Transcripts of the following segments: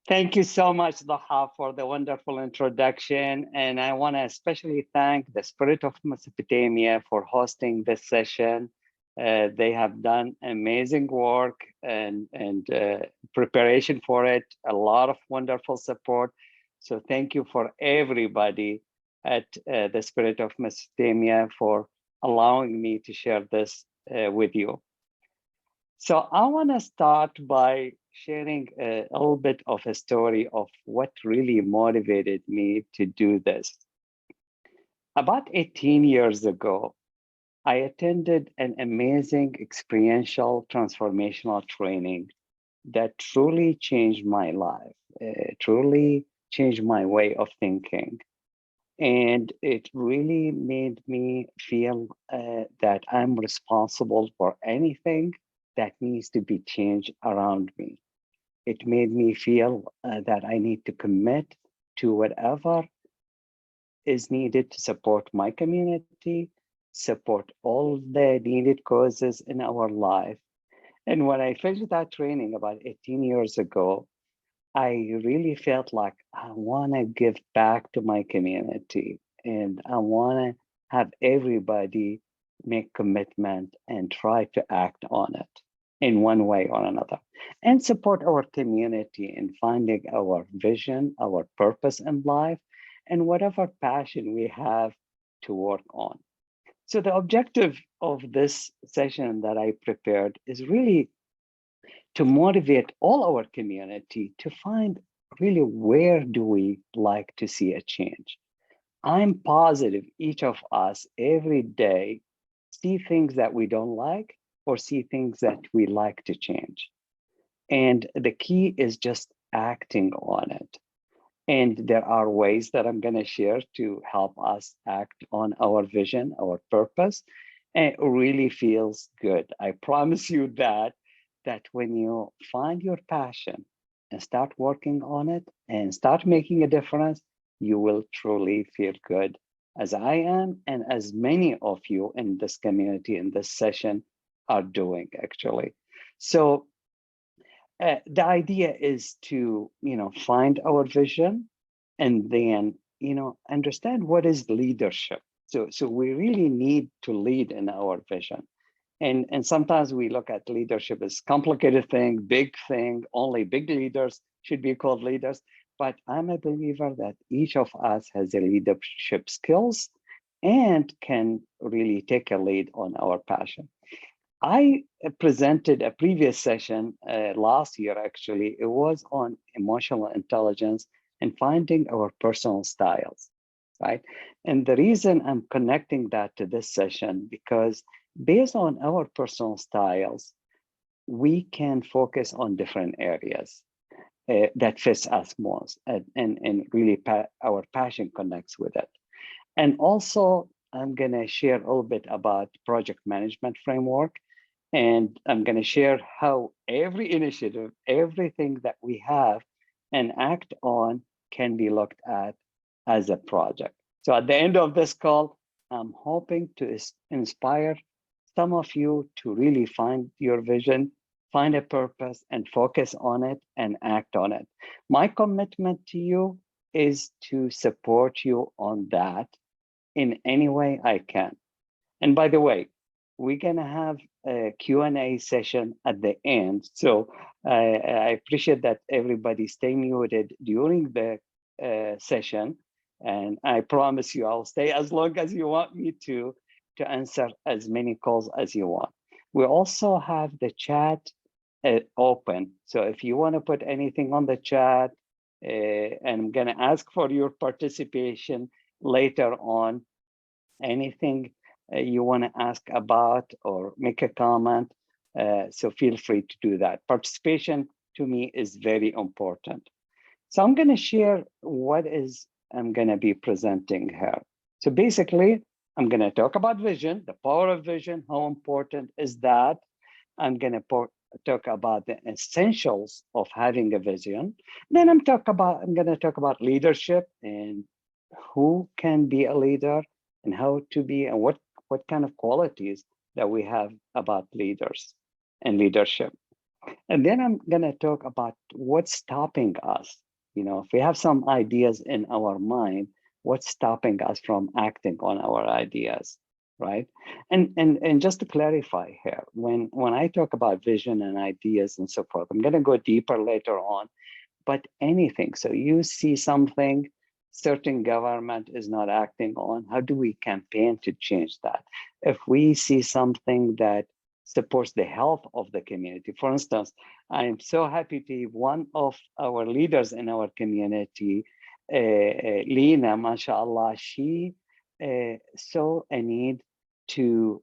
Thank you so much, Daha, for the wonderful introduction. And I want to especially thank the Spirit of Mesopotamia for hosting this session. They have done amazing work and preparation for it, a lot of wonderful support. So thank you for everybody at the Spirit of Mesopotamia for allowing me to share this with you. So I want to start by sharing a little bit of a story of what really motivated me to do this. About 18 years ago, I attended an amazing experiential transformational training that truly changed my life, truly changed my way of thinking. And it really made me feel that I'm responsible for anything that needs to be changed around me. It made me feel that I need to commit to whatever is needed to support my community, support all the needed causes in our life. And when I finished that training about 18 years ago, I really felt like I want to give back to my community and I want to have everybody make commitment and try to act on it in one way or another and support our community in finding our vision, our purpose in life, and whatever passion we have to work on. So the objective of this session that I prepared is really to motivate all our community to find really where do we like to see a change. I'm positive each of us every day see things that we don't like or see things that we like to change. And the key is just acting on it. And there are ways that I'm going to share to help us act on our vision, our purpose, and it really feels good. I promise you that when you find your passion and start working on it and start making a difference, you will truly feel good, as I am and as many of you in this community in this session are doing actually. So the idea is to find our vision and then understand what is leadership. So we really need to lead in our vision. And sometimes we look at leadership as complicated thing, big thing, only big leaders should be called leaders. But I'm a believer that each of us has a leadership skills and can really take a lead on our passion. I presented a previous session last year, actually. It was on emotional intelligence and finding our personal styles, right? And the reason I'm connecting that to this session, because based on our personal styles, we can focus on different areas that fits us most and really our passion connects with it. And also, I'm going to share a little bit about project management framework. And I'm going to share how every initiative, everything that we have and act on can be looked at as a project. So at the end of this call, I'm hoping to inspire some of you to really find your vision, find a purpose, and focus on it and act on it. My commitment to you is to support you on that in any way I can. And by the way, we're going to have a Q&A session at the end. So I appreciate that everybody stay muted during the session. And I promise you, I'll stay as long as you want me to answer as many calls as you want. We also have the chat open. So if you want to put anything on the chat, and I'm going to ask for your participation later on, anything you want to ask about or make a comment, so feel free to do that. Participation to me is very important. So I'm going to share what is I'm going to be presenting here. So basically, I'm going to talk about vision, the power of vision, how important is that. I'm going to talk about the essentials of having a vision. Then I'm going to talk about leadership and who can be a leader and how to be and what kind of qualities that we have about leaders and leadership. And then I'm going to talk about what's stopping us. If we have some ideas in our mind, what's stopping us from acting on our ideas, right? And just to clarify here, when I talk about vision and ideas and so forth, I'm going to go deeper later on, but anything. So you see something certain government is not acting on, how do we campaign to change that? If we see something that supports the health of the community, for instance, I am so happy to be one of our leaders in our community, Lena, mashallah, she saw a need to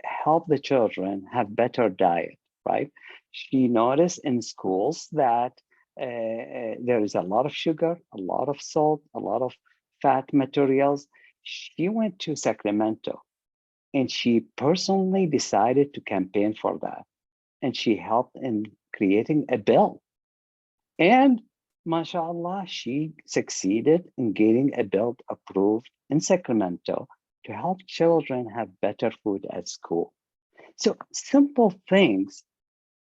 help the children have better diet, right? She noticed in schools that there is a lot of sugar, a lot of salt, a lot of fat materials. She went to Sacramento and she personally decided to campaign for that. And she helped in creating a bill. And mashallah, she succeeded in getting a bill approved in Sacramento to help children have better food at school. So simple things,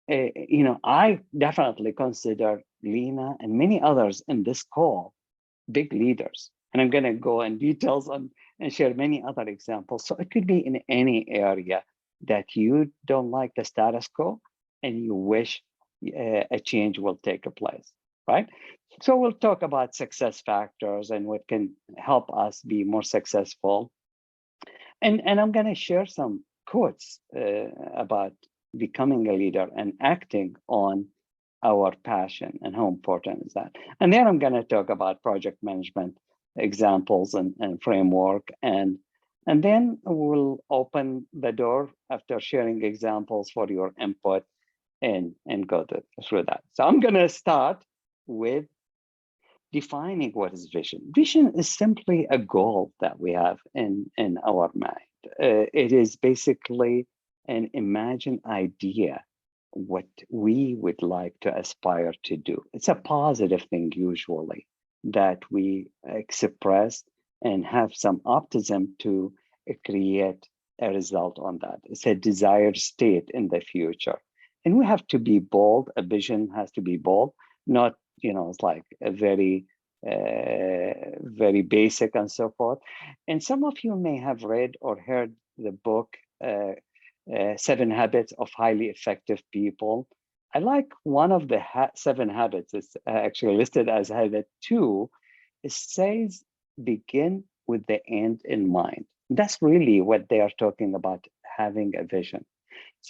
I definitely consider Lena and many others in this call big leaders. And I'm going to go in details on and share many other examples. So it could be in any area that you don't like the status quo and you wish a change will take place, right? So we'll talk about success factors and what can help us be more successful. And I'm going to share some quotes about becoming a leader and acting on our passion and how important is that. And then I'm going to talk about project management examples and framework. And then we'll open the door after sharing examples for your input and go through that. So I'm going to start with defining what is vision. Vision is simply a goal that we have in our mind. It is basically an imagined idea what we would like to aspire to do. It's a positive thing usually that we express and have some optimism to create a result on that. It's a desired state in the future. And we have to be bold. A vision has to be bold, not, it's like a very basic and so forth. And some of you may have read or heard the book, 7 Habits of Highly Effective People. I like one of the 7 habits. It's actually listed as habit 2. It says, begin with the end in mind. That's really what they are talking about, having a vision.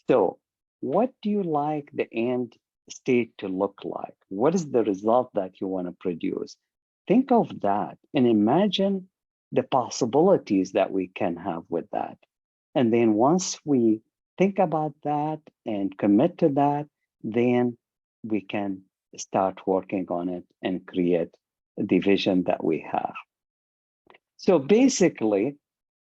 So what do you like the end state to look like? What is the result that you want to produce? Think of that and imagine the possibilities that we can have with that. And then once we think about that and commit to that, then we can start working on it and create the vision that we have. So basically,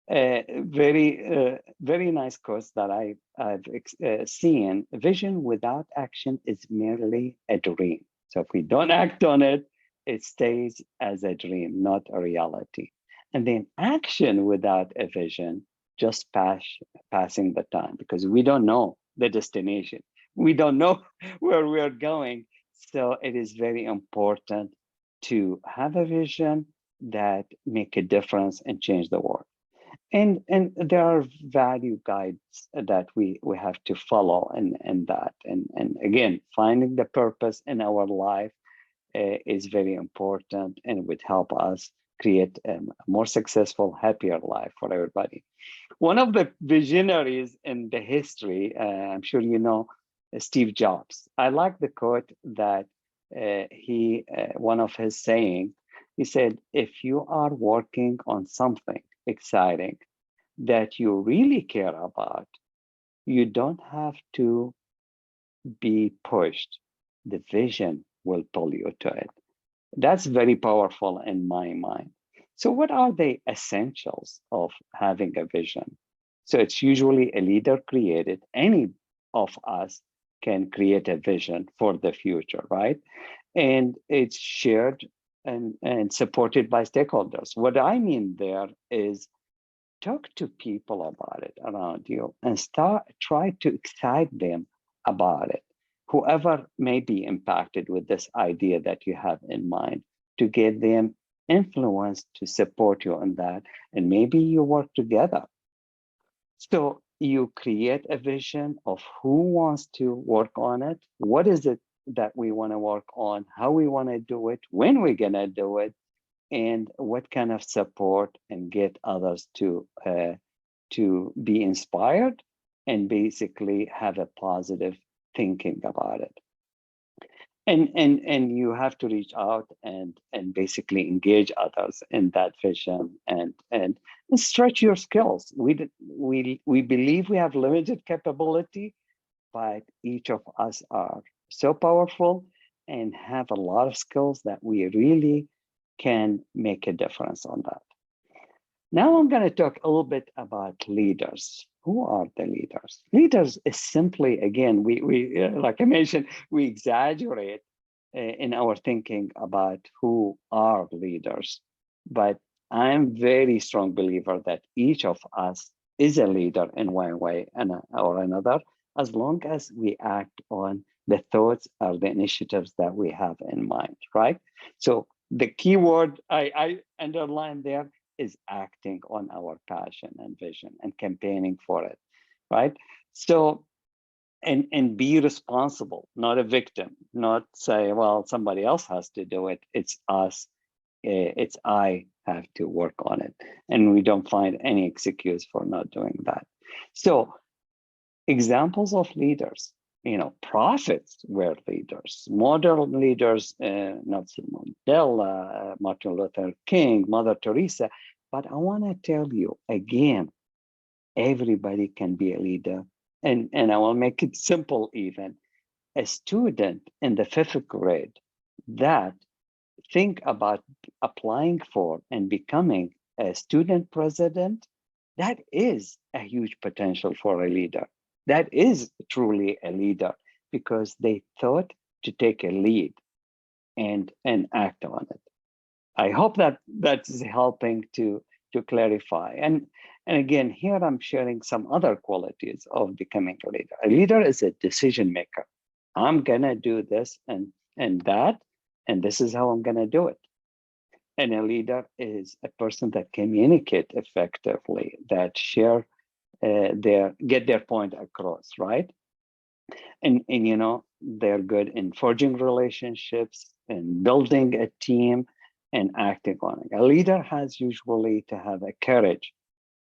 very nice quotes that I've seen. Vision without action is merely a dream. So if we don't act on it, it stays as a dream, not a reality. And then action without a vision, just passing the time, because we don't know the destination. We don't know where we are going. So it is very important to have a vision that make a difference and change the world. And there are value guides that we have to follow in that. And again, finding the purpose in our life is very important and would help us create a more successful, happier life for everybody. One of the visionaries in the history, I'm sure you know, Steve Jobs. I like the quote that one of his saying, he said, if you are working on something exciting that you really care about, you don't have to be pushed. The vision will pull you to it. That's very powerful in my mind. So what are the essentials of having a vision? So it's usually a leader created. Any of us can create a vision for the future, right? And it's shared and supported by stakeholders. What I mean there is talk to people about it around you and try to excite them about it. whoever may be impacted with this idea that you have in mind, to get them influenced to support you on that. And maybe you work together. So you create a vision of who wants to work on it, what is it that we want to work on, how we want to do it, when we're going to do it, and what kind of support, and get others to be inspired and basically have a positive thinking about it. And you have to reach out and basically engage others in that vision and stretch your skills. We believe we have limited capability, but each of us are so powerful and have a lot of skills that we really can make a difference on that. Now I'm going to talk a little bit about leaders. Who are the leaders? Leaders is simply, again, we like I mentioned, we exaggerate in our thinking about who are leaders. But I'm very strong believer that each of us is a leader in one way or another, as long as we act on the thoughts or the initiatives that we have in mind, right? So the key word I underlined there is acting on our passion and vision and campaigning for it, right? So, and be responsible, not a victim, not say, well, somebody else has to do it. It's us. It's I have to work on it. And we don't find any excuse for not doing that. So examples of leaders, prophets were leaders, modern leaders, Nelson Mandela, Martin Luther King, Mother Teresa. But I want to tell you again, everybody can be a leader. And I will make it simple even. A student in the 5th grade that think about applying for and becoming a student president, that is a huge potential for a leader. That is truly a leader because they thought to take a lead and act on it. I hope that is helping to clarify. And again, here I'm sharing some other qualities of becoming a leader. A leader is a decision maker. I'm gonna do this and that, and this is how I'm gonna do it. And a leader is a person that communicate effectively, that share get their point across, right? And they're good in forging relationships and building a team and acting on it. A leader has usually to have a courage,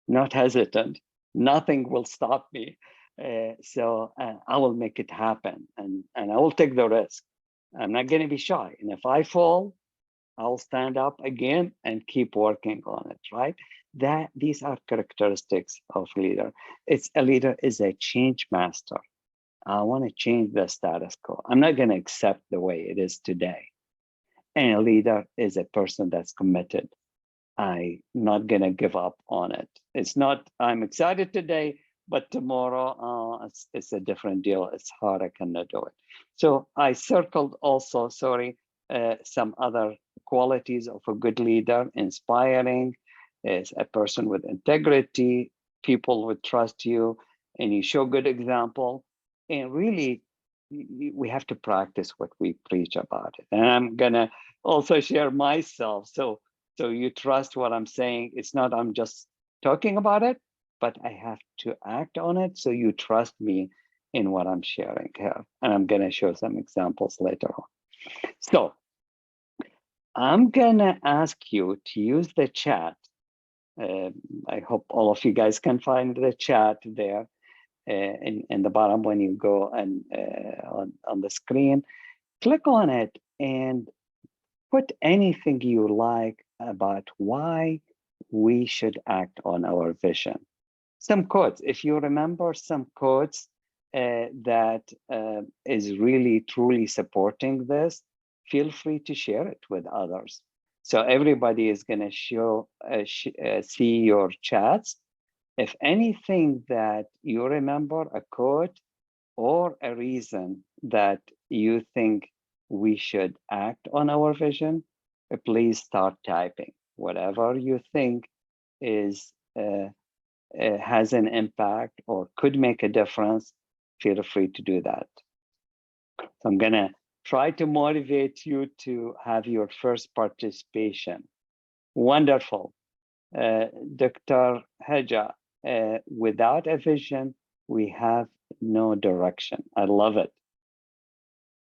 not hesitant. Nothing will stop me. So I will make it happen, and I will take the risk. I'm not going to be shy. And if I fall, I'll stand up again and keep working on it, right? These are characteristics of leader. A leader is a change master. I want to change the status quo. I'm not going to accept the way it is today. And a leader is a person that's committed. I'm not going to give up on it. It's not, I'm excited today, but tomorrow it's a different deal. It's hard, I cannot do it. So I circled also, some other qualities of a good leader. Inspiring is a person with integrity. People would trust you and you show good example. And really, we have to practice what we preach about it. And I'm gonna also share myself. So you trust what I'm saying. It's not I'm just talking about it, but I have to act on it. So you trust me in what I'm sharing here. And I'm gonna show some examples later on. So I'm gonna ask you to use the chat. I hope all of you guys can find the chat there in the bottom when you go and on the screen. Click on it and put anything you like about why we should act on our vision. Some quotes, if you remember some quotes that is really truly supporting this, feel free to share it with others. So everybody is going to see your chats. If anything that you remember, a quote or a reason that you think we should act on our vision, please start typing. Whatever you think is has an impact or could make a difference, feel free to do that. So I'm going to try to motivate you to have your first participation. Wonderful. Dr. Haja, without a vision, we have no direction. I love it.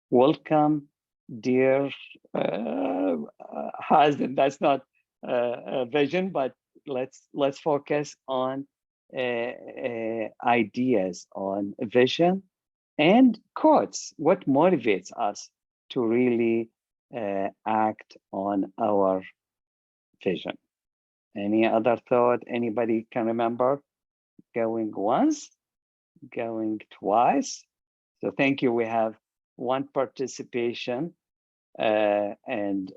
Welcome, dear Hazen. That's not a vision, but let's focus on ideas on vision and quotes. What motivates us to really act on our vision? Any other thought? Anybody can remember? Going once, going twice. So thank you. We have one participation, and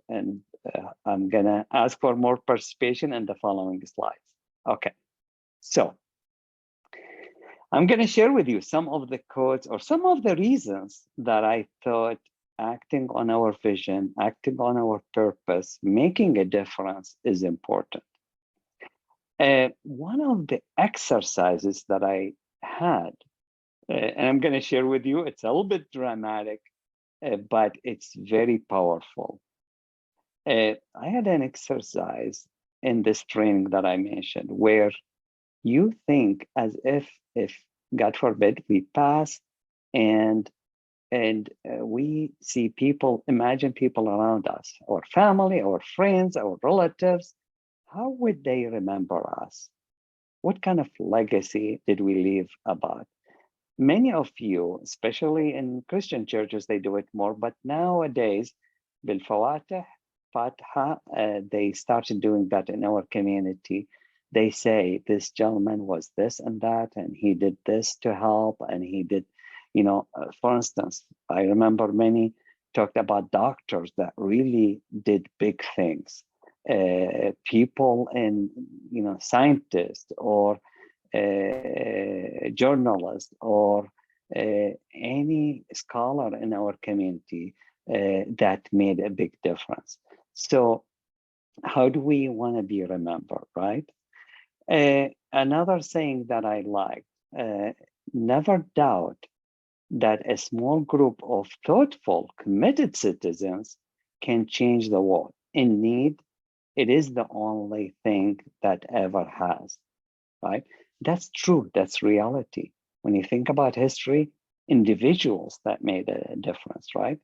I'm gonna ask for more participation in the following slides. Okay, so I'm gonna share with you some of the quotes or some of the reasons that I thought acting on our vision, acting on our purpose, making a difference is important. One of the exercises that I had, and I'm going to share with you, it's a little bit dramatic, but it's very powerful. I had an exercise in this training that I mentioned where you think as if God forbid, we pass and we see people, imagine people around us, our family, our friends, our relatives. How would they remember us? What kind of legacy did we leave about? Many of you, especially in Christian churches, they do it more, but nowadays, bil Fatha, they started doing that in our community. They say, this gentleman was this and that, and he did this to help, and he did, for instance, I remember many talked about doctors that really did big things. People in, scientists or journalists or any scholar in our community that made a big difference. So how do we want to be remembered, right? Another saying that I like, never doubt that a small group of thoughtful, committed citizens can change the world. In need, it is the only thing that ever has, right? That's true, that's reality. When you think about history, individuals that made a difference, right?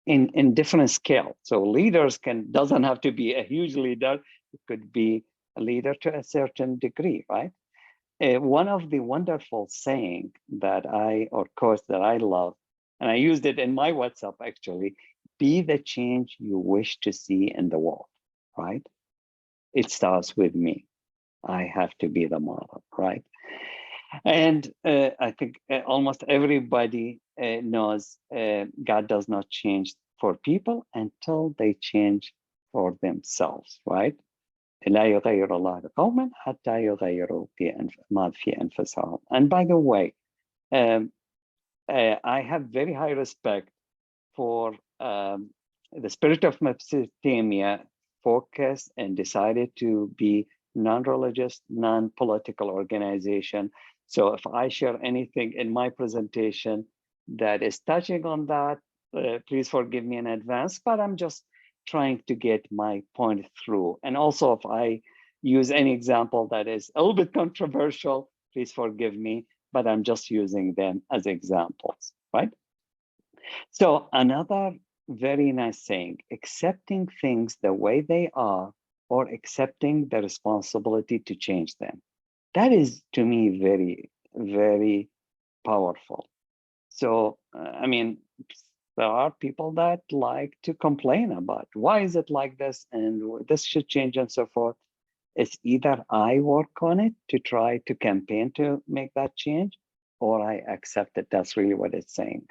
In different scale. So leaders doesn't have to be a huge leader, it could be a leader to a certain degree, right? One of the wonderful saying or quotes that I love, and I used it in my WhatsApp actually, be the change you wish to see in the world, right? It starts with me. I have to be the model, right? And I think almost everybody knows God does not change for people until they change for themselves, right? لا يغير الله لقوما حتى يغيروا ما في أنفسهم. And by the way, I have very high respect for the spirit of Mesopotamia focused and decided to be non-religious, non-political organization. So if I share anything in my presentation that is touching on that, please forgive me in advance, but I'm just trying to get my point through. And also if I use any example that is a little bit controversial, please forgive me, but I'm just using them as examples, right? So another very nice saying, accepting things the way they are or accepting the responsibility to change them. That is, to me, very, very powerful. So, I mean, there are people that like to complain about why is it like this and this should change and so forth. It's either I work on it to try to campaign to make that change, or I accept it. That's really what it's saying.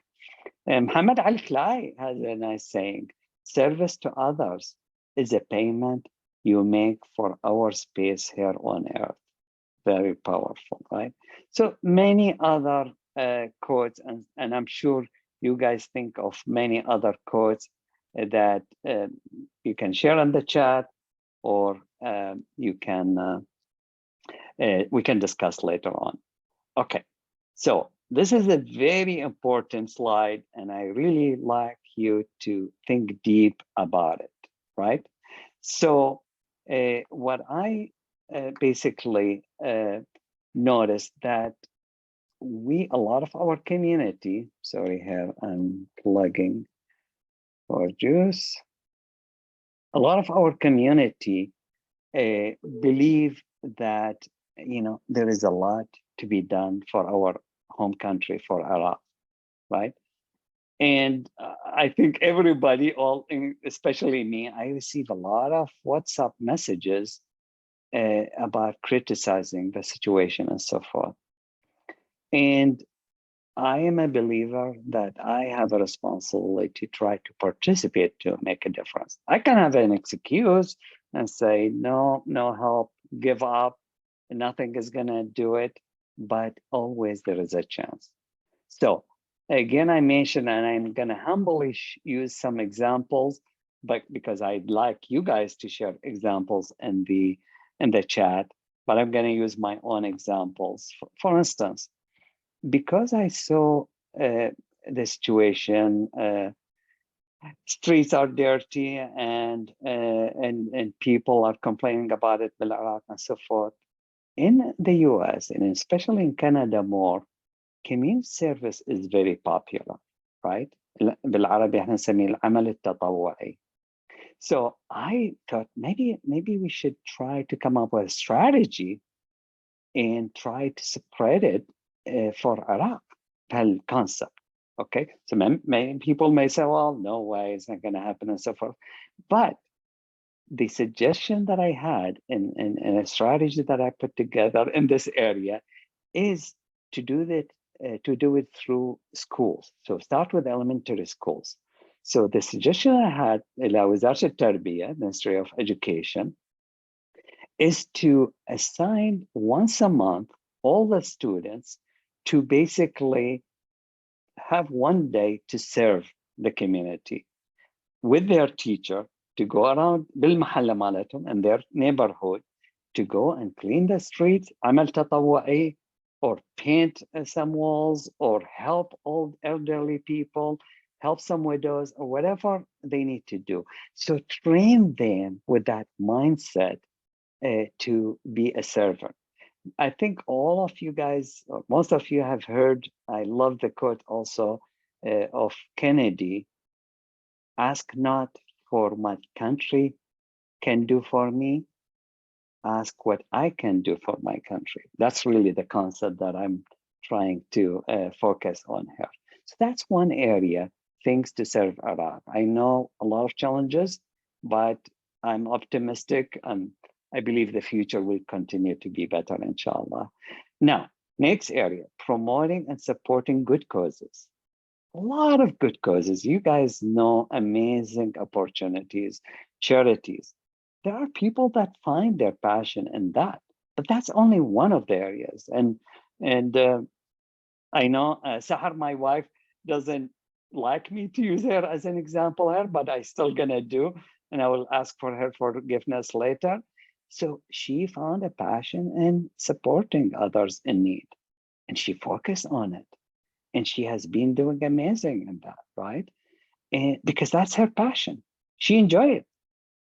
Muhammad Al-Khlai has a nice saying, service to others is a payment you make for our space here on earth. Very powerful, right? So many other quotes, and I'm sure you guys think of many other quotes that you can share in the chat, or you can we can discuss later on. Okay, so This is a very important slide, and I really like you to think deep about it, right? So what I basically noticed that a lot of our community, sorry here, I'm plugging for juice. A lot of our community believe that, there is a lot to be done for our home country, for Iraq, right? And I think everybody, especially me, I receive a lot of WhatsApp messages about criticizing the situation and so forth. And I am a believer that I have a responsibility to try to participate to make a difference. I can have an excuse and say, no, no help, give up, nothing is going to do it, but always there is a chance. So again, I mentioned, and I'm going to humbly use some examples, but because I'd like you guys to share examples in the chat, but I'm going to use my own examples. For instance, because I saw the situation, streets are dirty and people are complaining about it, Iraq and so forth. In the US, and especially in Canada more, community service is very popular, right? بالعربي احنا نسميه العمل التطوعي. So I thought maybe we should try to come up with a strategy and try to spread it for Iraq, concept. Okay, so people may say, well, no way, it's not going to happen and so forth. But the suggestion that I had in a strategy that I put together in this area is to do it through schools. So start with elementary schools. So the suggestion I had, وزارة التربية, Ministry of Education, is to assign once a month all the students to basically have one day to serve the community with their teacher, to go around بالمحلة مالتهم in their neighborhood, to go and clean the streets, عمل تطوعي, or paint some walls, or help old elderly people, help some widows, or whatever they need to do. So train them with that mindset to be a servant. I think all of you guys, most of you have heard, I love the quote also of Kennedy, ask not for what country can do for me, ask what I can do for my country. That's really the concept that I'm trying to focus on here. So that's one area, things to serve Iraq. I know a lot of challenges, but I'm optimistic and I believe the future will continue to be better, inshallah. Now, next area, promoting and supporting good causes. A lot of good causes. You guys know amazing opportunities, charities. There are people that find their passion in that, but that's only one of the areas. And I know Sahar, my wife, doesn't like me to use her as an example here, but I still gonna do, and I will ask for her forgiveness later. So she found a passion in supporting others in need, and she focused on it. And she has been doing amazing in that, right? And because that's her passion. She enjoys it.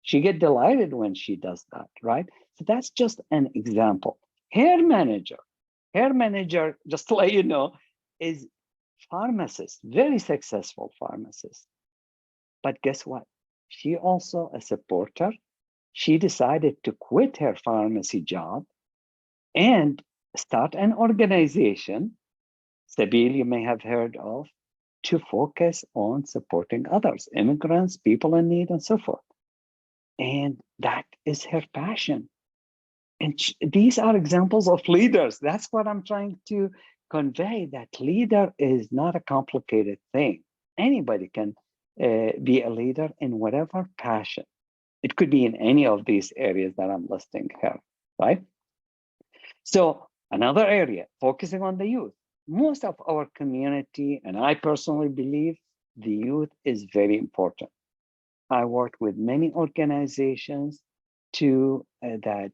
She gets delighted when she does that, right? So that's just an example. Her manager, just to let you know, is pharmacist, very successful pharmacist. But guess what? She also a supporter. She decided to quit her pharmacy job and start an organization, Sabil, you may have heard of, to focus on supporting others, immigrants, people in need, and so forth. And that is her passion. And these are examples of leaders. That's what I'm trying to convey, that leader is not a complicated thing. Anybody can be a leader in whatever passion. It could be in any of these areas that I'm listing here, right? So another area, focusing on the youth. Most of our community, and I personally believe, the youth is very important. I worked with many organizations that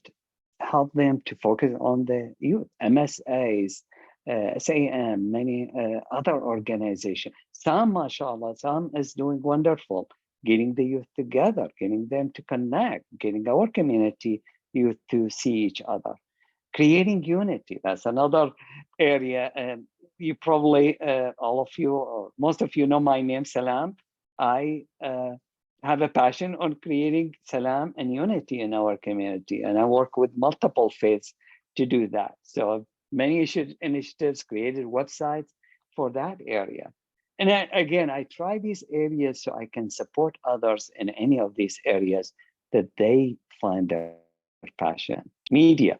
help them to focus on the youth, MSAs, SAM, many other organizations. Some, mashallah, some is doing wonderful, getting the youth together, getting them to connect, getting our community youth to see each other, creating unity. That's another area. And you probably, all of you, or most of you know my name, Salam. I have a passion on creating salam and unity in our community. And I work with multiple faiths to do that. So many initiatives, created websites for that area. And again, I try these areas so I can support others in any of these areas that they find their passion. Media.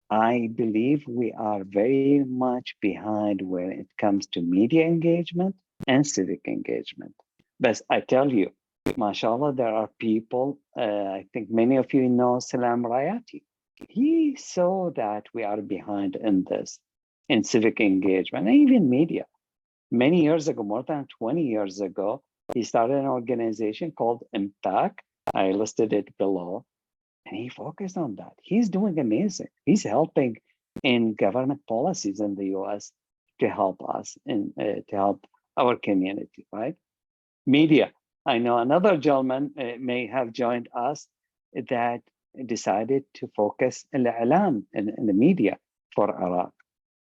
I believe we are very much behind when it comes to media engagement and civic engagement. But I tell you, mashallah, there are people, I think many of you know Salam Rayati. He saw that we are behind in this, in civic engagement, and even media. Many years ago, more than 20 years ago, he started an organization called Impact. I listed it below. And he focused on that. He's doing amazing. He's helping in government policies in the US to help us and to help our community, right? Media. I know another gentleman may have joined us that decided to focus in the media for Iraq.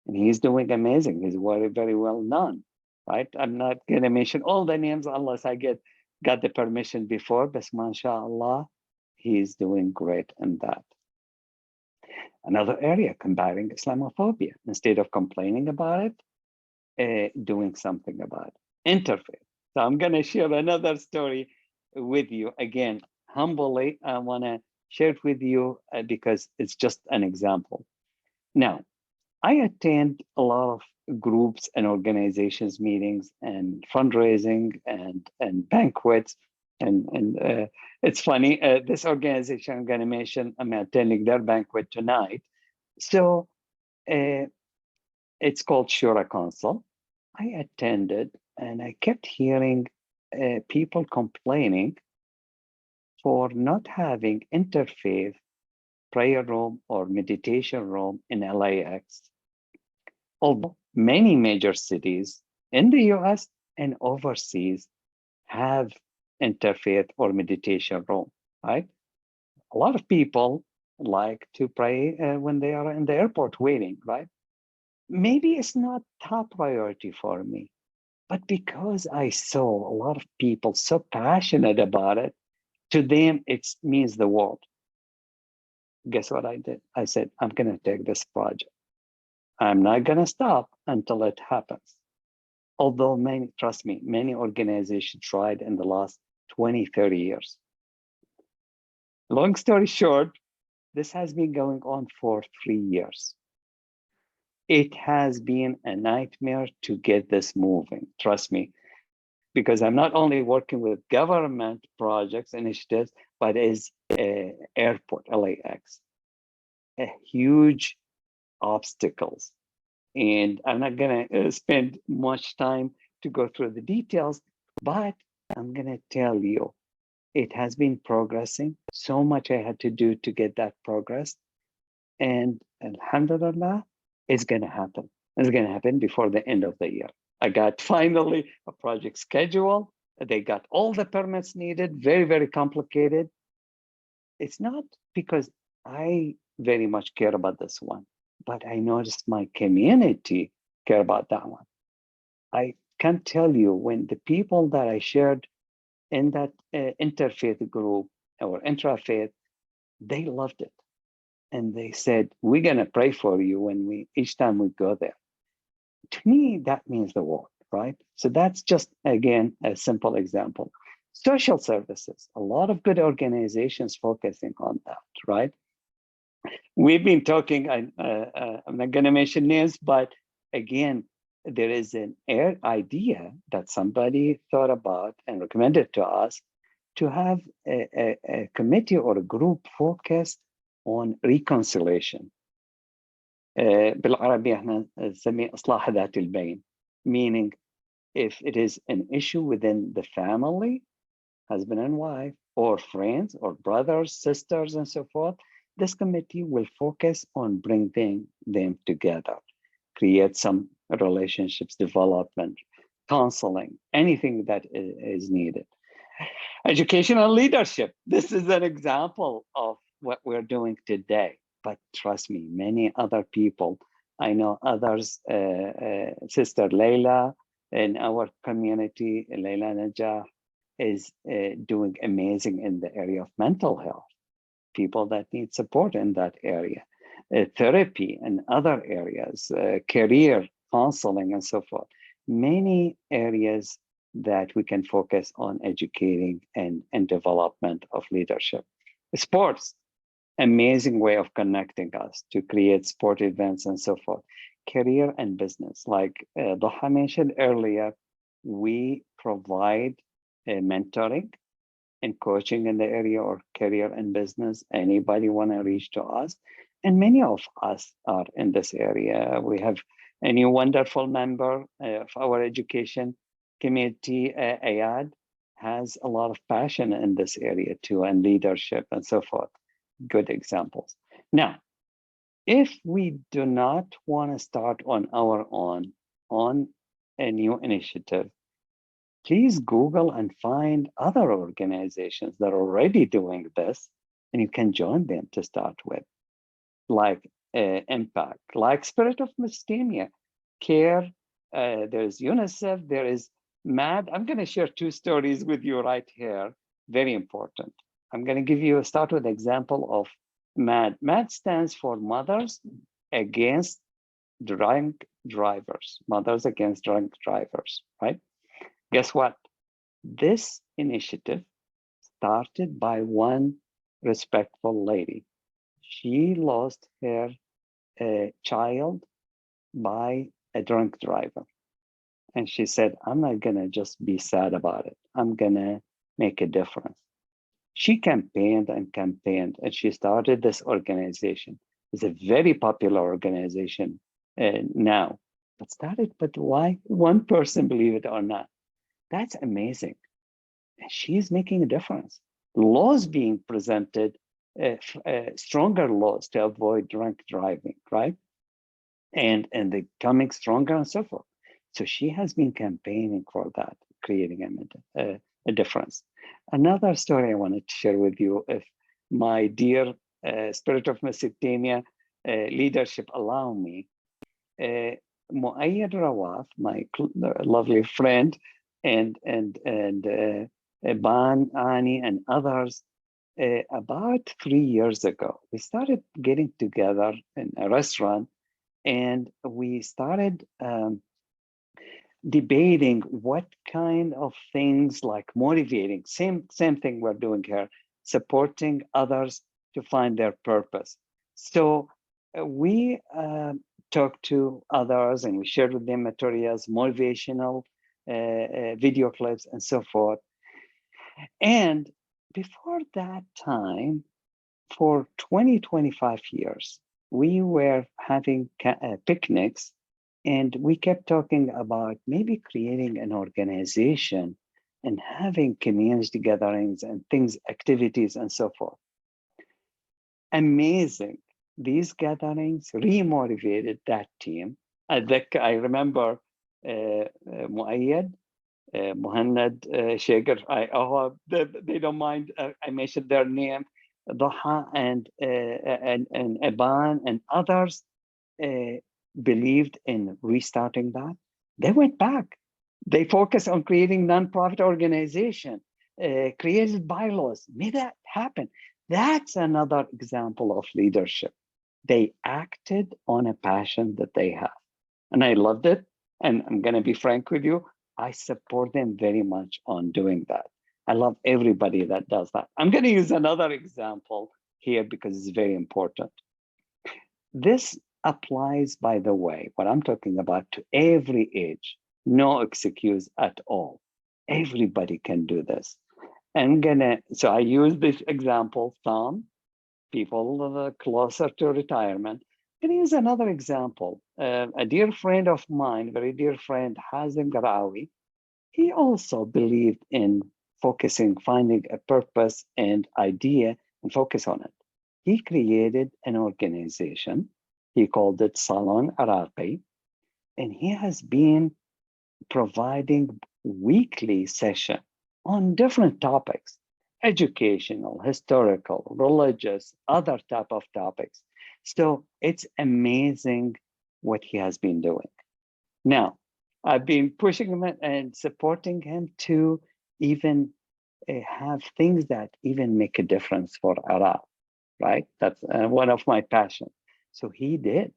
And he's doing amazing. He's very, very well known, right? I'm not going to mention all the names unless I got the permission before, but mashallah, he's doing great in that. Another area, combating Islamophobia. Instead of complaining about it, doing something about it. Interfaith. So I'm going to share another story with you. Again, humbly, I want to share it with you because it's just an example. Now, I attend a lot of groups and organizations meetings and fundraising and banquets. And it's funny, this organization I'm going to mention, I'm attending their banquet tonight. So it's called Shura Council. I attended and I kept hearing people complaining for not having interfaith prayer room or meditation room in LAX. Although many major cities in the US and overseas have interfaith or meditation room, right? A lot of people like to pray when they are in the airport waiting, right? Maybe it's not top priority for me, but because I saw a lot of people so passionate about it, to them, it means the world. Guess what I did? I said, I'm going to take this project. I'm not going to stop until it happens. Although many, trust me, many organizations tried in the last 20, 30 years. Long story short, this has been going on for 3 years. It has been a nightmare to get this moving, trust me, because I'm not only working with government projects, initiatives, but as airport, LAX, a huge obstacles. And I'm not going to spend much time to go through the details, but I'm going to tell you, it has been progressing. So much I had to do to get that progress. And alhamdulillah, it's going to happen. It's going to happen before the end of the year. I got finally a project schedule. They got all the permits needed, very, very complicated. It's not because I very much care about this one, but I noticed my community care about that one. I can tell you when the people that I shared in that interfaith group or intrafaith, they loved it. And they said, we're going to pray for you when each time we go there. To me, that means the world, right? So that's just, again, a simple example. Social services, a lot of good organizations focusing on that, right? We've been talking, I'm not going to mention names, but again, there is an idea that somebody thought about and recommended to us to have a committee or a group focused on reconciliation. بالعربي احنا نسميه إصلاح ذات البين, meaning if it is an issue within the family, husband and wife, or friends, or brothers, sisters, and so forth, this committee will focus on bringing them together, create some relationships, development, counseling, anything that is needed. Educational leadership. This is an example of what we're doing today. But trust me, many other people, I know others, Sister Layla in our community, Layla Najah, is doing amazing in the area of mental health, people that need support in that area, therapy and other areas, career counseling and so forth. Many areas that we can focus on educating and development of leadership. Sports, amazing way of connecting us to create sport events and so forth. Career and business, like Doha mentioned earlier, we provide mentoring and coaching in the area of career and business. Anybody want to reach to us? And many of us are in this area. We have a new wonderful member of our education community, Ayad, has a lot of passion in this area too, and leadership and so forth. Good examples. Now, if we do not want to start on our own on a new initiative, please Google and find other organizations that are already doing this, and you can join them to start with, like Impact, like Spirit of Mesopotamia, CARE, there's UNICEF, there is MAD. I'm going to share two stories with you right here, very important. I'm going to give you start with an example of MAD. MAD stands for Mothers Against Drunk Drivers, Mothers Against Drunk Drivers, right? Guess what? This initiative started by one respectful lady. She lost her child by a drunk driver. And she said, I'm not going to just be sad about it. I'm going to make a difference. She campaigned and campaigned, and she started this organization. It's a very popular organization now. But started, but why? One person, believe it or not. That's amazing. And she's making a difference. Laws being presented, stronger laws to avoid drunk driving, right? And they're coming stronger and so forth. So she has been campaigning for that, creating a difference. Another story I wanted to share with you, if my dear Spirit of Mesopotamia leadership allow me, Muayyad Rawaf, my lovely friend, and Ban, Ani, and others, about 3 years ago, we started getting together in a restaurant, and we started debating what kind of things, like motivating, same thing we're doing here, supporting others to find their purpose. So we talked to others and we shared with them materials, motivational video clips and so forth. And before that time, for 25 years, we were having picnics, and we kept talking about maybe creating an organization and having community gatherings and things, activities, and so forth. Amazing. These gatherings remotivated that team. I remember Muayyad, Muhannad, Shaker, they don't mind, I mentioned their name, Doha and Eban and others believed in restarting that. They went back. They focused on creating nonprofit organization, created bylaws, made that happen. That's another example of leadership. They acted on a passion that they have. And I loved it. And I'm going to be frank with you, I support them very much on doing that. I love everybody that does that. I'm going to use another example here because it's very important. This applies, by the way, what I'm talking about, to every age. No excuse at all. Everybody can do this. So I use this example, some people closer to retirement. I'm going to use another example. A dear friend of mine, very dear friend, Hazem Garawi, he also believed in finding a purpose and idea and focus on it. He created an organization. He called it Salam Alhariri. And he has been providing weekly session on different topics, educational, historical, religious, other type of topics. So it's amazing what he has been doing. Now, I've been pushing him and supporting him to even have things that even make a difference for Iraq, right? That's one of my passions. So he did.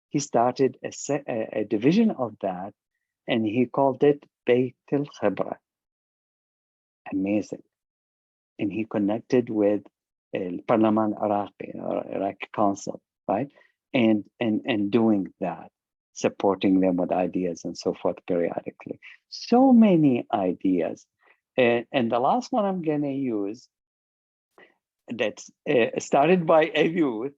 He started a division of that, and he called it Beit al Khibra. Amazing. And he connected with Parliament Iraqi or Iraqi Council, right? And doing that, supporting them with ideas and so forth periodically. So many ideas. And the last one I'm going to use that's started by a youth,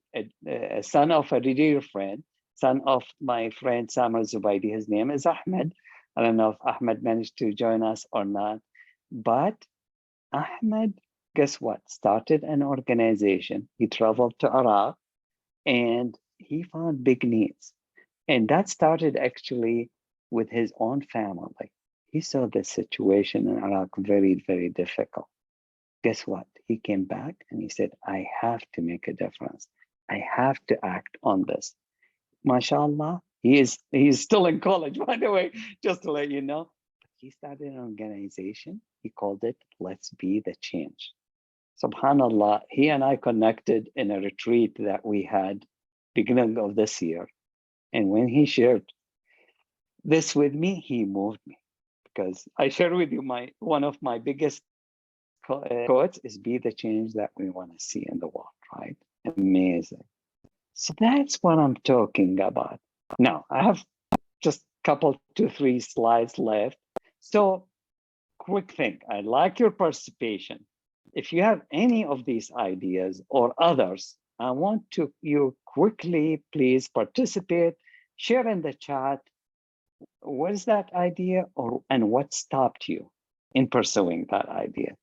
a son of a dear friend, son of my friend Samar Zubaidi. His name is Ahmed. I don't know if Ahmed managed to join us or not, but Ahmed, guess what? Started an organization. He traveled to Iraq and he found big needs. And that started actually with his own family. He saw the situation in Iraq very, very difficult. Guess what? He came back and he said, I have to make a difference. I have to act on this. MashaAllah, he's still in college, by the way, just to let you know. He started an organization. He called it Let's Be the Change. SubhanAllah, he and I connected in a retreat that we had beginning of this year. And when he shared this with me, he moved me, because I share with you one of my biggest quotes is be the change that we want to see in the world, right? Amazing. So that's what I'm talking about. Now, I have just a couple, 2-3 slides left. So quick thing, I like your participation. If you have any of these ideas or others, I want you quickly, please participate, share in the chat. What is that idea and what stopped you in pursuing that idea?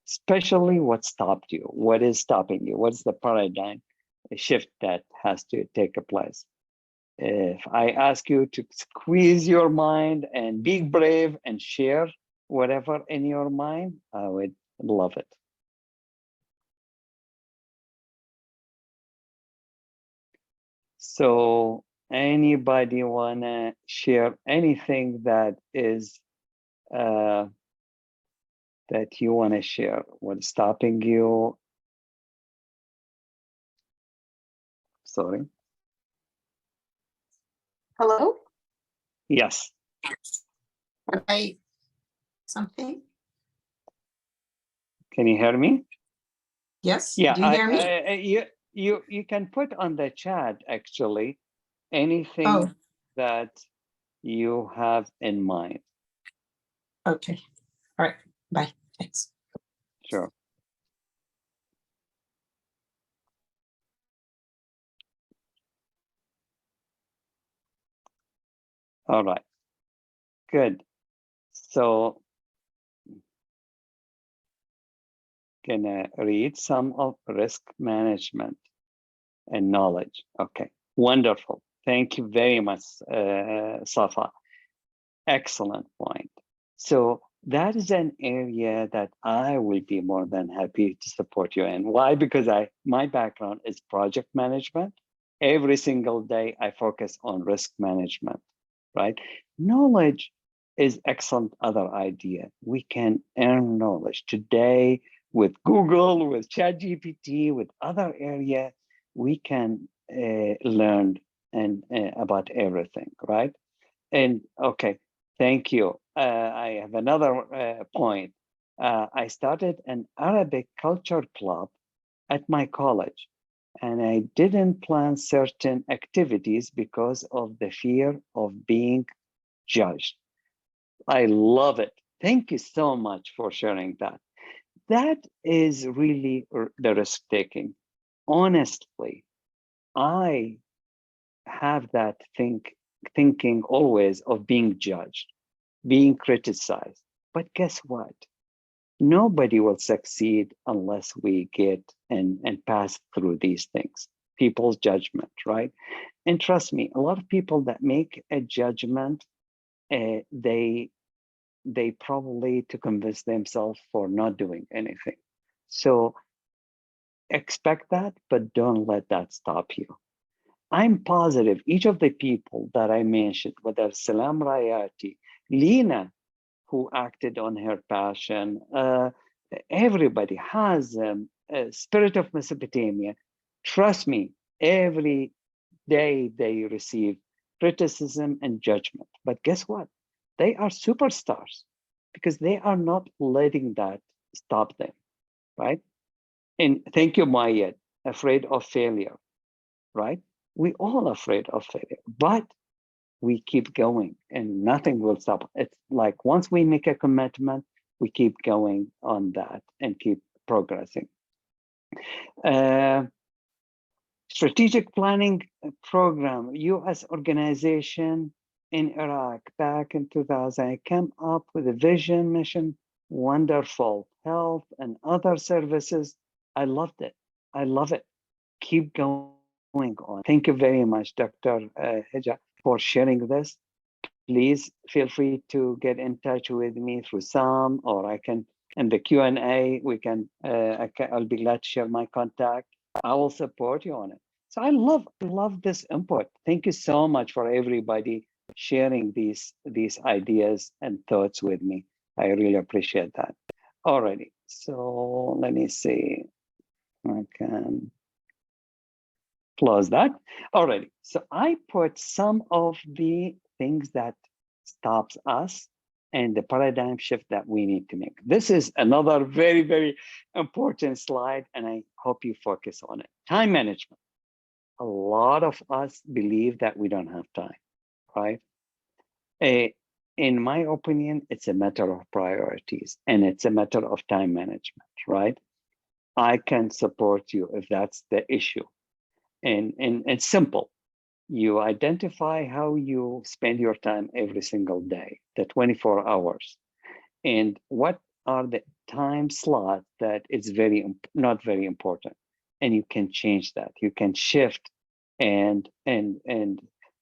Especially what stopped you? What is stopping you? What's the paradigm shift that has to take place? If I ask you to squeeze your mind and be brave and share whatever in your mind, I would love it. So anybody wanna share anything that is that you wanna share? What's stopping you? Sorry. Hello? Yes. Have I something? Can you hear me? Yes. Yeah, Do you hear me? you can put on the chat actually anything that you have in mind. Okay. All right. Bye. Thanks. Sure. All right. Good. So gonna read some of risk management and knowledge. Okay. Wonderful. Thank you very much, Safa. Excellent point. So that is an area that I will be more than happy to support you in. Why? Because my background is project management. Every single day I focus on risk management, right? Knowledge is excellent other idea. We can earn knowledge today with Google, with ChatGPT, with other area. We can learn and about everything, right? And okay, thank you. I have another point. I started an Arabic culture club at my college, and I didn't plan certain activities because of the fear of being judged. I love it. Thank you so much for sharing that. That is really the risk taking. Honestly, I have that thinking always of being judged, being criticized. But guess what? Nobody will succeed unless we get and pass through these things. people's judgment, right? And trust me, a lot of people that make a judgment, they probably to convince themselves for not doing anything. So expect that, but don't let that stop you. I'm positive each of the people that I mentioned, whether Salam Rayati, Lena, who acted on her passion, everybody has a spirit of Mesopotamia. Trust me, every day they receive criticism and judgment. But guess what? They are superstars because they are not letting that stop them, right? And thank you, Maya, afraid of failure, right? We all afraid of failure, but we keep going and nothing will stop. It's like once we make a commitment, we keep going on that and keep progressing. Strategic planning program, US organization in Iraq back in 2000. I came up with a vision, mission, wonderful, health and other services. I loved it. I love it. Keep going on. Thank you very much, Dr. Hija, for sharing this. Please feel free to get in touch with me through SOM, or I can, in the Q&A, I'll be glad to share my contact. I will support you on it. So I love this input. Thank you so much for everybody sharing these ideas and thoughts with me. I really appreciate that. Alrighty, so let me see. I can close that. Alrighty, so I put some of the things that stops us and the paradigm shift that we need to make. This is another very, very important slide, and I hope you focus on it. Time management. A lot of us believe that we don't have time, right? In my opinion, it's a matter of priorities and it's a matter of time management, right? I can support you if that's the issue. And it's simple. You identify how you spend your time every single day, the 24 hours, and what are the time slots that is not very important. And you can change that. You can shift and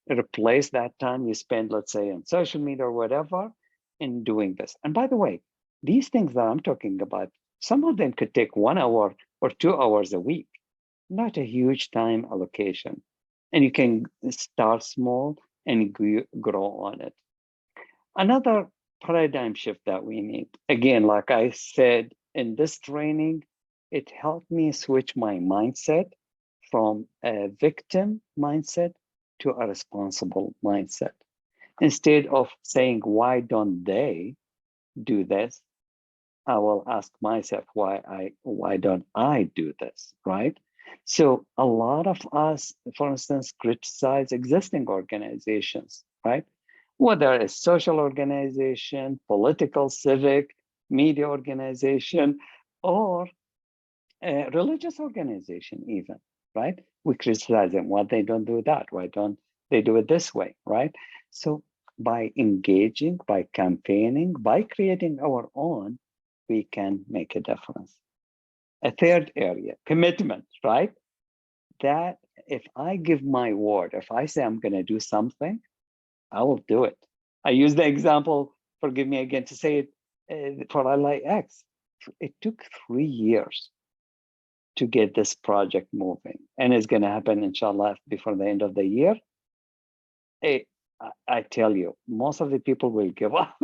replace that time you spend, let's say, on social media or whatever, in doing this. And by the way, these things that I'm talking about, some of them could take 1 hour or 2 hours a week, not a huge time allocation. And you can start small and grow on it. Another paradigm shift that we need, again, like I said in this training, it helped me switch my mindset from a victim mindset to a responsible mindset. Instead of saying, why don't they do this? I will ask myself, why don't I do this, right? So a lot of us, for instance, criticize existing organizations, right? Whether it's social organization, political, civic, media organization, or a religious organization even, right? We criticize them, why they don't do that? Why don't they do it this way, right? So by engaging, by campaigning, by creating our own, we can make a difference. A third area, commitment, right? That if I give my word, if I say I'm going to do something, I will do it. I use the example, forgive me again to say it, for LIX. It took 3 years to get this project moving, and it's going to happen, inshallah, before the end of the year. I tell you, most of the people will give up,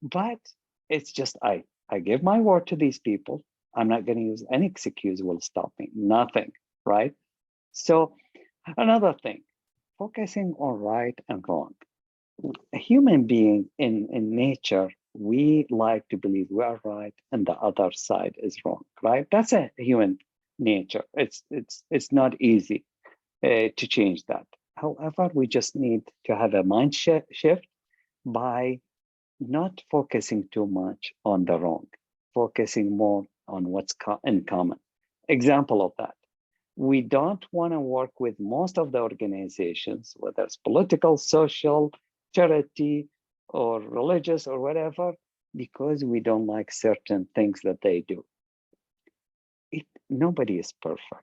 but it's just I give my word to these people. I'm not going to use any excuse will stop me, nothing, right? So another thing, focusing on right and wrong. A human being in nature, we like to believe we are right and the other side is wrong, right? That's a human nature. It's not easy to change that. However, we just need to have a mind shift by not focusing too much on the wrong, focusing more on what's in common. Example of that. We don't want to work with most of the organizations, whether it's political, social, charity, or religious, or whatever, because we don't like certain things that they do. Nobody is perfect.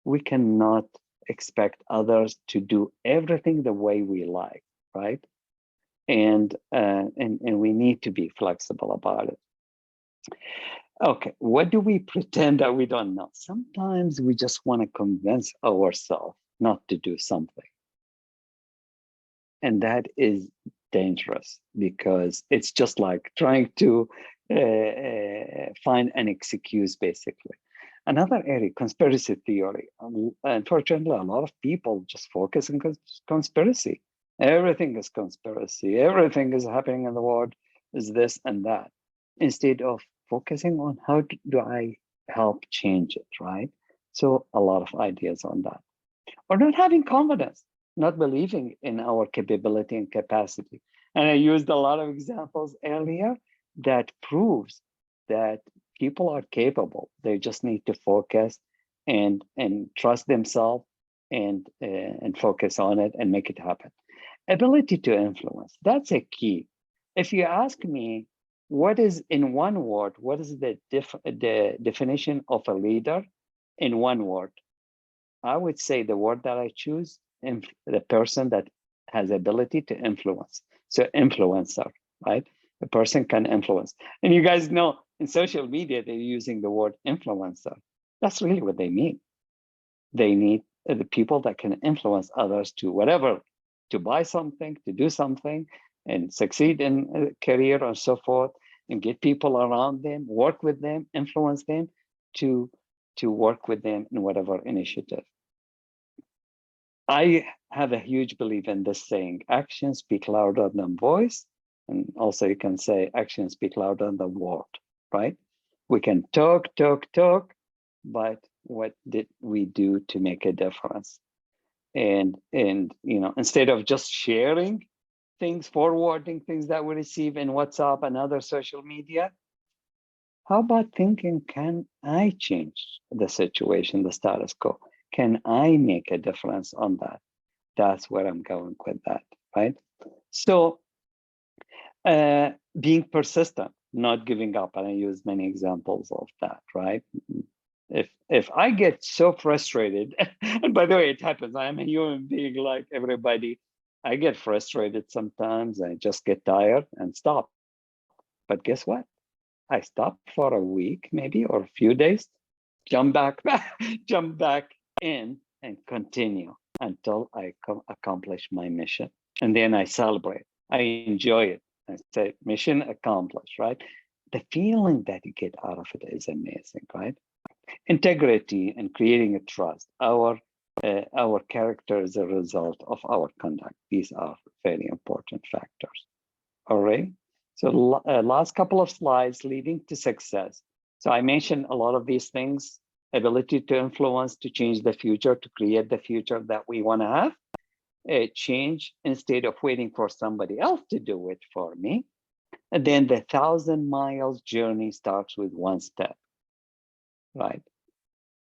we cannot expect others to do everything the way we like, right? And we need to be flexible about it. Okay, what do we pretend that we don't know? Sometimes we just want to convince ourselves not to do something. And that is dangerous because it's just like trying to find an excuse, basically. Another area, conspiracy theory. Unfortunately, a lot of people just focus on conspiracy. Everything is conspiracy. Everything is happening in the world is this and that, instead of focusing on how do I help change it, right? So a lot of ideas on that. Or not having confidence, not believing in our capability and capacity. And I used a lot of examples earlier that proves that people are capable. They just need to focus and trust themselves and focus on it and make it happen. Ability to influence, that's a key. If you ask me, what is in one word, what is the definition of a leader in one word? I would say the word that I choose, the person that has ability to influence. So influencer, right? A person can influence. And you guys know in social media, they're using the word influencer. That's really what they mean. They need the people that can influence others to whatever, to buy something, to do something, and succeed in a career and so forth, and get people around them, work with them, influence them to work with them in whatever initiative. I have a huge belief in this saying, actions speak louder than voice. And also you can say actions speak louder than word, right? We can talk, but what did we do to make a difference? And you know, instead of just sharing things, forwarding things that we receive in WhatsApp and other social media, how about thinking, can I change the situation, the status quo? Can I make a difference on that? That's where I'm going with that, right? So being persistent, not giving up, and I use many examples of that, right? If I get so frustrated, and by the way, it happens, I am a human being like everybody. I get frustrated sometimes, I just get tired and stop. But guess what? I stop for a week, maybe, or a few days, jump back in and continue until I accomplish my mission. And then I celebrate. I enjoy it. I say, mission accomplished, right? The feeling that you get out of it is amazing, right? Integrity and creating a trust. Our character is a result of our conduct. These are very important factors. All right. So last couple of slides leading to success. So I mentioned a lot of these things: ability to influence, to change the future, to create the future that we want to have. A change instead of waiting for somebody else to do it for me. And then the 1,000-mile journey starts with one step, right?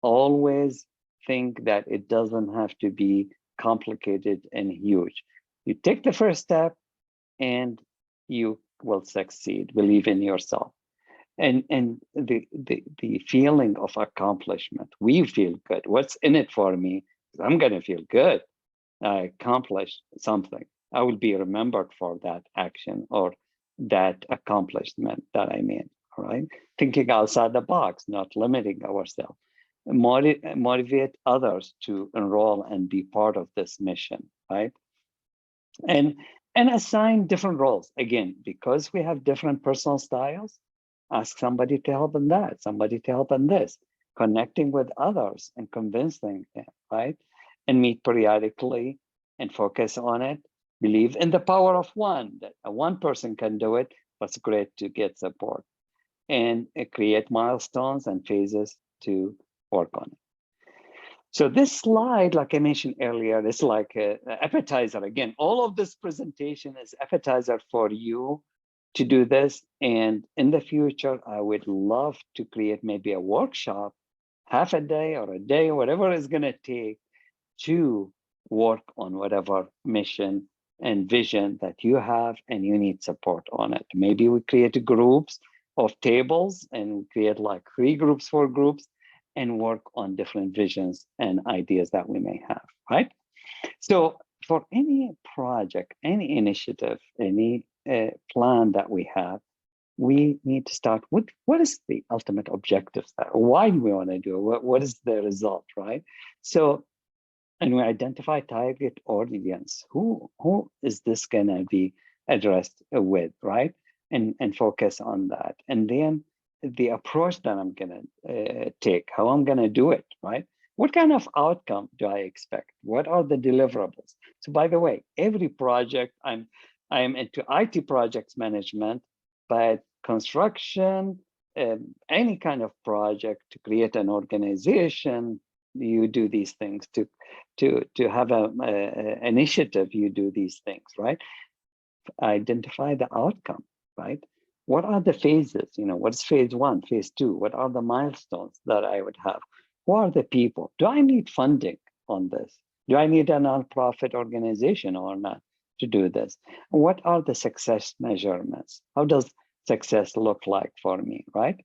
Always think that it doesn't have to be complicated and huge. You take the first step and you will succeed. Believe in yourself. And the feeling of accomplishment, we feel good. What's in it for me? I'm going to feel good. I accomplished something. I will be remembered for that action or that accomplishment that I made. All right. Thinking outside the box, not limiting ourselves. Motivate others to enroll and be part of this mission, right? And assign different roles. Again, because we have different personal styles, ask somebody to help in that, somebody to help in this, connecting with others and convincing them, right? And meet periodically and focus on it. Believe in the power of one, that one person can do it, but it's great to get support. And create milestones and phases to work on it. So this slide, like I mentioned earlier, is like an appetizer. Again, all of this presentation is appetizer for you to do this. And in the future, I would love to create maybe a workshop, half a day or a day, whatever it's going to take to work on whatever mission and vision that you have and you need support on it. Maybe we create groups of tables and create like 3 groups, 4 groups, and work on different visions and ideas that we may have, right? So for any project, any initiative, any plan that we have, we need to start with what is the ultimate objectives, why do we want to do it, what is the result, right? So, and we identify target audience, who is this going to be addressed with, right? And focus on that. And then the approach that I'm going to take, how I'm going to do it, right? What kind of outcome do I expect? What are the deliverables? So by the way, every project, I'm into IT projects management, but construction, any kind of project to create an organization, you do these things. To have a initiative, you do these things, right? Identify the outcome, right? What are the phases? What's phase 1, phase 2? What are the milestones that I would have? Who are the people? Do I need funding on this? Do I need a nonprofit organization or not to do this? What are the success measurements? How does success look like for me, right?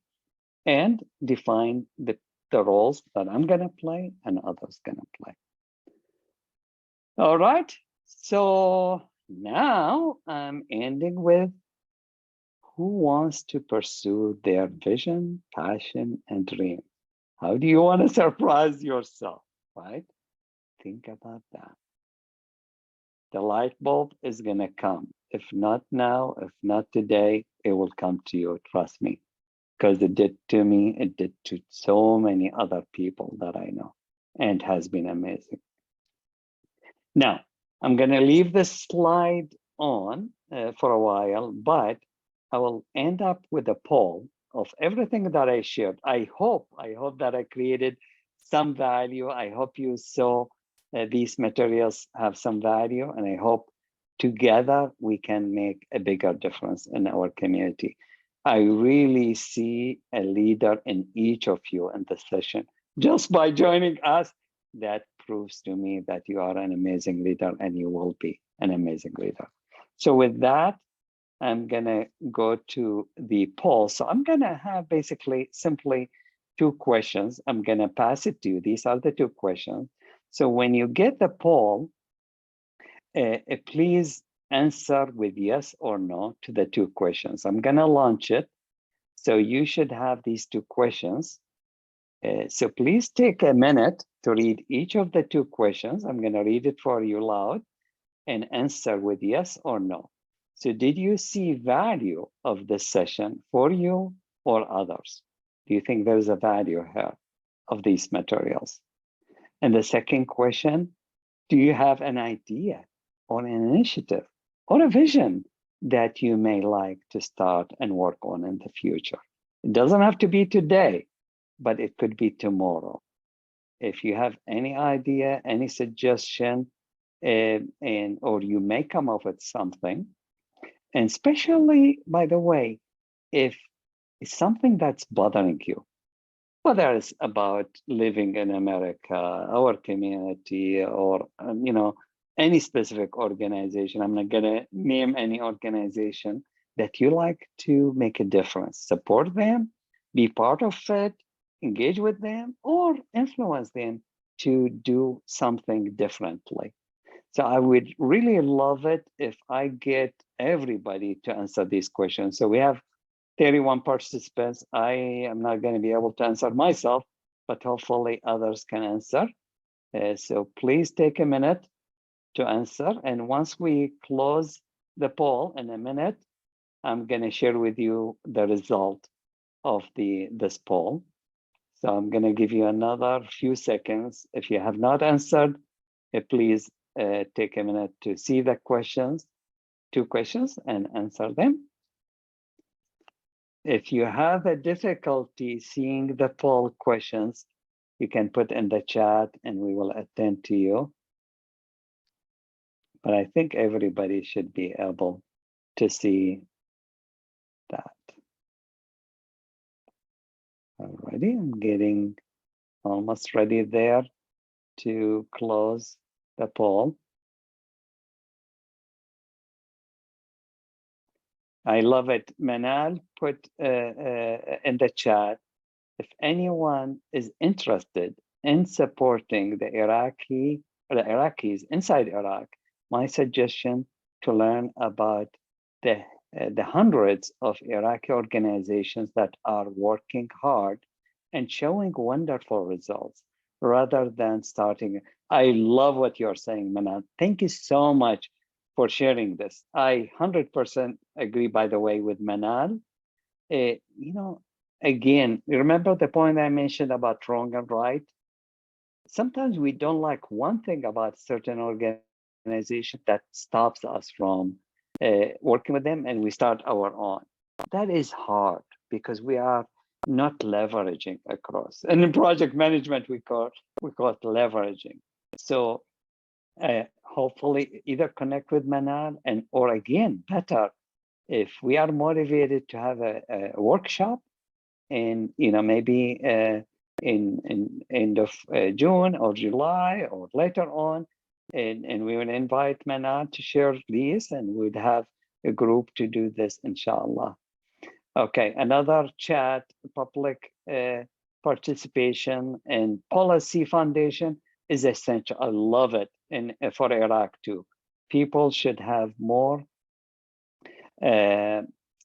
And define the roles that I'm going to play and others going to play. All right. So now I'm ending with who wants to pursue their vision, passion, and dream? How do you want to surprise yourself, right? Think about that. The light bulb is going to come. If not now, if not today, it will come to you. Trust me, because it did to me. It did to so many other people that I know, and has been amazing. Now, I'm going to leave this slide on for a while, but I will end up with a poll of everything that I shared. I hope that I created some value. I hope you saw these materials have some value, and I hope together we can make a bigger difference in our community. I really see a leader in each of you in this session. Just by joining us, that proves to me that you are an amazing leader, and you will be an amazing leader. So with that, I'm gonna go to the poll. So I'm gonna have basically simply 2 questions. I'm gonna pass it to you. These are the 2 questions. So when you get the poll, please answer with yes or no to the 2 questions. I'm gonna launch it. So you should have these 2 questions. So please take a minute to read each of the 2 questions. I'm going to read it for you loud and answer with yes or no. So did you see value of this session for you or others? Do you think there's a value here of these materials? And the second question, do you have an idea or an initiative or a vision that you may like to start and work on in the future? It doesn't have to be today, but it could be tomorrow. If you have any idea, any suggestion, or you may come up with something, and especially, by the way, if it's something that's bothering you, whether it's about living in America, our community, or any specific organization, I'm not gonna name any organization that you like to make a difference, support them, be part of it, engage with them, or influence them to do something differently. So I would really love it if I get everybody to answer these questions. So we have 31 participants. I am not going to be able to answer myself, but hopefully others can answer. So please take a minute to answer. And once we close the poll in a minute, I'm going to share with you the result of this poll. So I'm going to give you another few seconds. If you have not answered, please take a minute to see the questions, 2 questions, and answer them. If you have a difficulty seeing the poll questions, you can put in the chat and we will attend to you. But I think everybody should be able to see that. Alrighty, I'm getting almost ready there to close the poll. I love it. Manal put in the chat, if anyone is interested in supporting the Iraqis inside Iraq, my suggestion to learn about the hundreds of Iraqi organizations that are working hard and showing wonderful results rather than starting. I love what you're saying, Manal. Thank you so much for sharing this. I 100% agree, by the way, with Manal. Again, remember the point I mentioned about wrong and right? Sometimes we don't like one thing about certain organization that stops us from working with them, and we start our own. That is hard because we are not leveraging across. And in project management, we call it leveraging. So hopefully either connect with Manal, or again, better, if we are motivated to have a workshop, and maybe in end of June or July or later on, and we will invite Manal to share these, and we'd have a group to do this, inshallah. Okay, another chat, public participation and policy foundation is essential. I love it. And for Iraq too, people should have more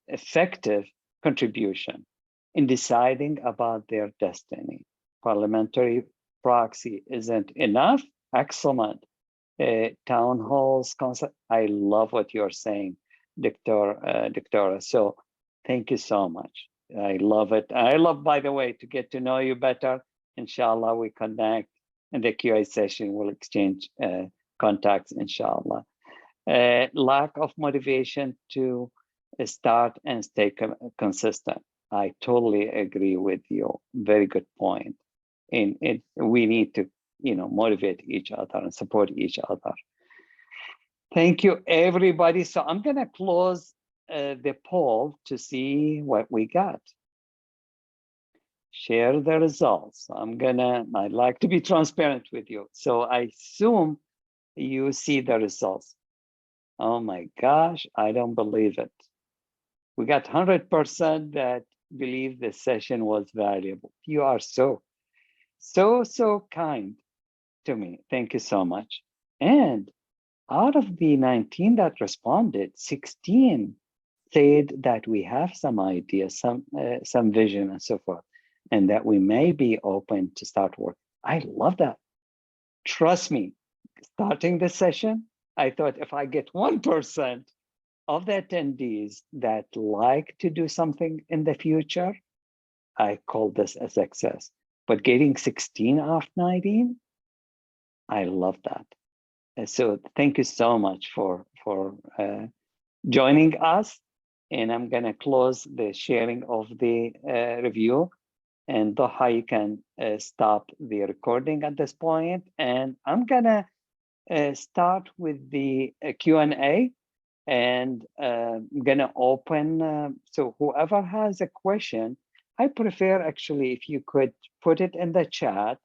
effective contribution in deciding about their destiny. Parliamentary proxy isn't enough. Excellent. Town halls, concept. I love what you're saying, Doctora. So thank you so much. I love it. I love, by the way, to get to know you better. Inshallah, we connect in the QA session. We'll exchange contacts, inshallah. Lack of motivation to start and stay consistent. I totally agree with you. Very good point. And we need to, motivate each other and support each other. Thank you, everybody. So I'm going to close the poll to see what we got. Share the results. I'd like to be transparent with you. So I assume you see the results. Oh my gosh, I don't believe it. We got 100% that believe the session was valuable. You are so kind to me. Thank you so much. And out of the 19 that responded, 16 said that we have some ideas, some vision and so forth, and that we may be open to start work. I love that. Trust me, starting this session, I thought if I get 1% of the attendees that like to do something in the future, I call this a success. But getting 16 off 19, I love that. So thank you so much for joining us. And I'm going to close the sharing of the review. And Doha, you can stop the recording at this point. And I'm going to start with the Q&A. And I'm going to open. So whoever has a question, I prefer actually if you could put it in the chat